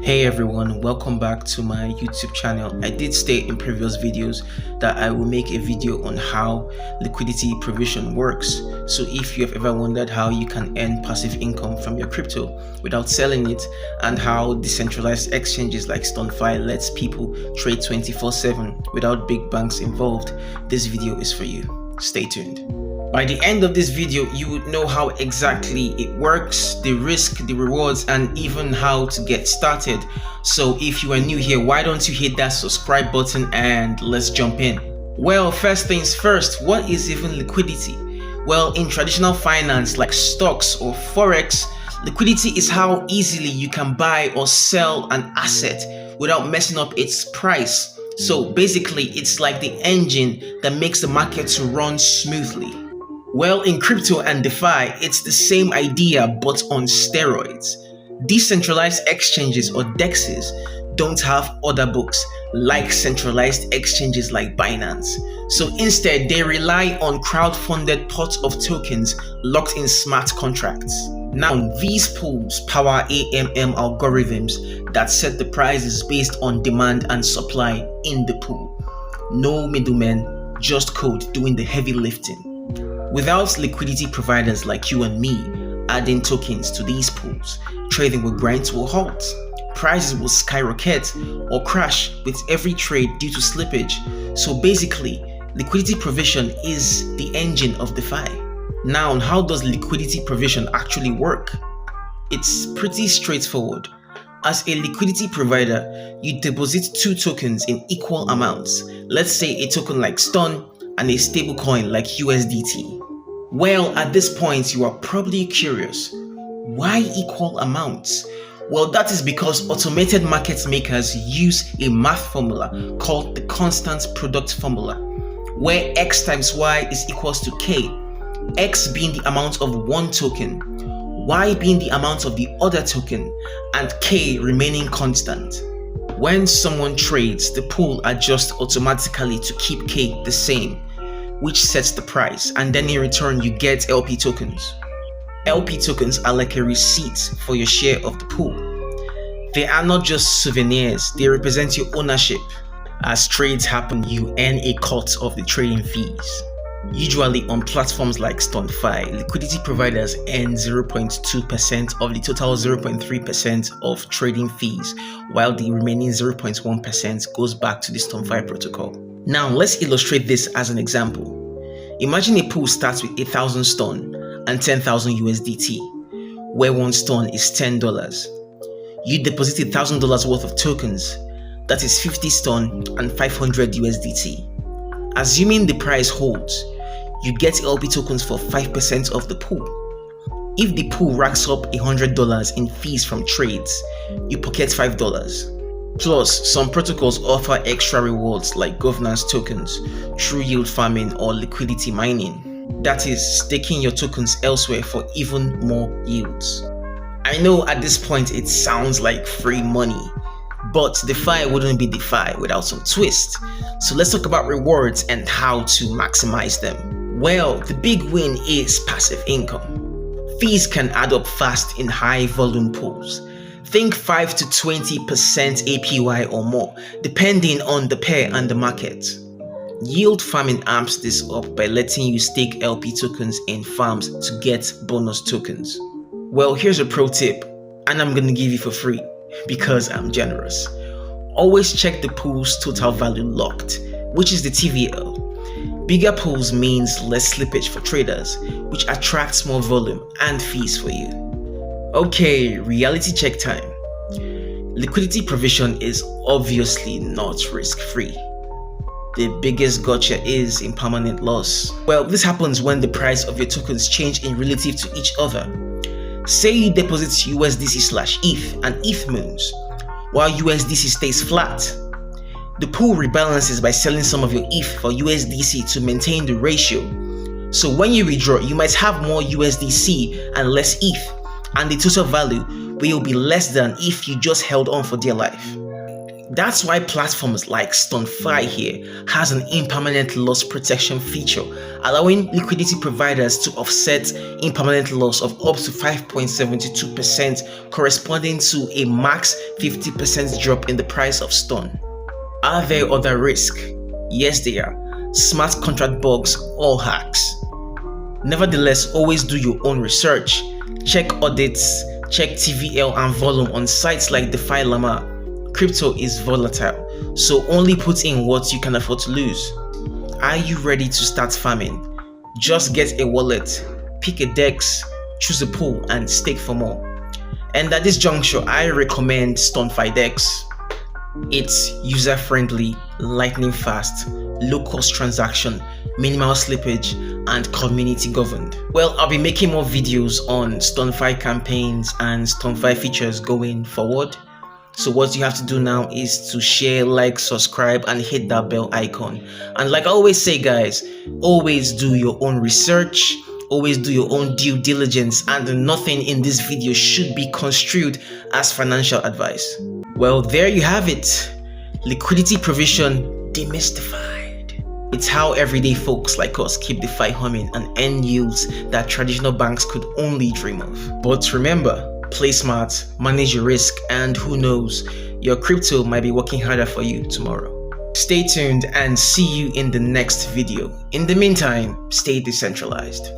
Hey everyone, welcome back to my YouTube channel. I did state in previous videos that I will make a video on how liquidity provision works. So if you have ever wondered how you can earn passive income from your crypto without selling it, and how decentralized exchanges like STON.fi lets people trade 24/7 without big banks involved, this video is for you. Stay tuned. By the end of this video, you would know how exactly it works, the risk, the rewards, and even how to get started. So if you are new here, why don't you hit that subscribe button and let's jump in. Well, first things first, what is even liquidity? Well, in traditional finance like stocks or forex, liquidity is how easily you can buy or sell an asset without messing up its price. So basically, it's like the engine that makes the market to run smoothly. Well, in crypto and DeFi, it's the same idea but on steroids. Decentralized exchanges or DEXs don't have order books like centralized exchanges like Binance. So instead, they rely on crowd-funded pots of tokens locked in smart contracts. Now, these pools power AMM algorithms that set the prices based on demand and supply in the pool. No middlemen, just code doing the heavy lifting. Without liquidity providers like you and me adding tokens to these pools, trading will grind to a halt. Prices will skyrocket or crash with every trade due to slippage. So basically, liquidity provision is the engine of DeFi. Now, how does liquidity provision actually work? It's pretty straightforward. As a liquidity provider, you deposit two tokens in equal amounts. Let's say a token like STON and a stablecoin like USDT. Well, at this point, you are probably curious, why equal amounts? Well, that is because automated market makers use a math formula called the constant product formula, where X times Y is equals to K, X being the amount of one token, Y being the amount of the other token, and K remaining constant. When someone trades, the pool adjusts automatically to keep K the same, which sets the price, and then in return you get LP tokens. LP tokens are like a receipt for your share of the pool. They are not just souvenirs, they represent your ownership. As trades happen, you earn a cut of the trading fees. Usually on platforms like STON.fi, liquidity providers earn 0.2% of the total 0.3% of trading fees, while the remaining 0.1% goes back to the STON.fi protocol. Now, let's illustrate this as an example. Imagine a pool starts with 1,000 STON and 10,000 USDT, where one STON is $10. You deposit $1,000 worth of tokens, that is 50 STON and 500 USDT. Assuming the price holds, you get LP tokens for 5% of the pool. If the pool racks up $100 in fees from trades, you pocket $5. Plus, some protocols offer extra rewards like governance tokens, true yield farming, or liquidity mining. That is, staking your tokens elsewhere for even more yields. I know at this point it sounds like free money, but DeFi wouldn't be DeFi without some twist. So let's talk about rewards and how to maximize them. Well, the big win is passive income. Fees can add up fast in high volume pools. Think 5 to 20% APY or more, depending on the pair and the market. Yield farming amps this up by letting you stake LP tokens in farms to get bonus tokens. Well, here's a pro tip, and I'm gonna give you for free because I'm generous. Always check the pool's total value locked, which is the TVL. Bigger pools means less slippage for traders, which attracts more volume and fees for you. Okay, reality check time. Liquidity provision is obviously not risk-free. The biggest gotcha is impermanent loss. Well, this happens when the price of your tokens change in relative to each other. Say you deposit USDC/ETH and ETH moons, while USDC stays flat. The pool rebalances by selling some of your ETH for USDC to maintain the ratio. So when you withdraw, you might have more USDC and less ETH, and the total value will be less than if you just held on for dear life. That's why platforms like STON.fi here has an impermanent loss protection feature, allowing liquidity providers to offset impermanent loss of up to 5.72%, corresponding to a max 50% drop in the price of STON. Are there other risks? Yes, there are. Smart contract bugs or hacks. Nevertheless, always do your own research. Check audits, check TVL and volume on sites like DeFi Llama. Crypto is volatile, so only put in what you can afford to lose. Are you ready to start farming? Just get a wallet, pick a DEX, choose a pool and stake for more. And at this juncture, I recommend STON.fi DEX. It's user-friendly, lightning fast, low-cost transaction, minimal slippage, and community governed. Well, I'll be making more videos on STON.fi campaigns and STON.fi features going forward. So what you have to do now is to share, like, subscribe, and hit that bell icon. And like I always say, guys, always do your own research, always do your own due diligence, and nothing in this video should be construed as financial advice. Well, there you have it. Liquidity provision demystified. It's how everyday folks like us keep DeFi humming and earn yields that traditional banks could only dream of. But remember, play smart, manage your risk, and who knows, your crypto might be working harder for you tomorrow. Stay tuned and see you in the next video. In the meantime, stay decentralized.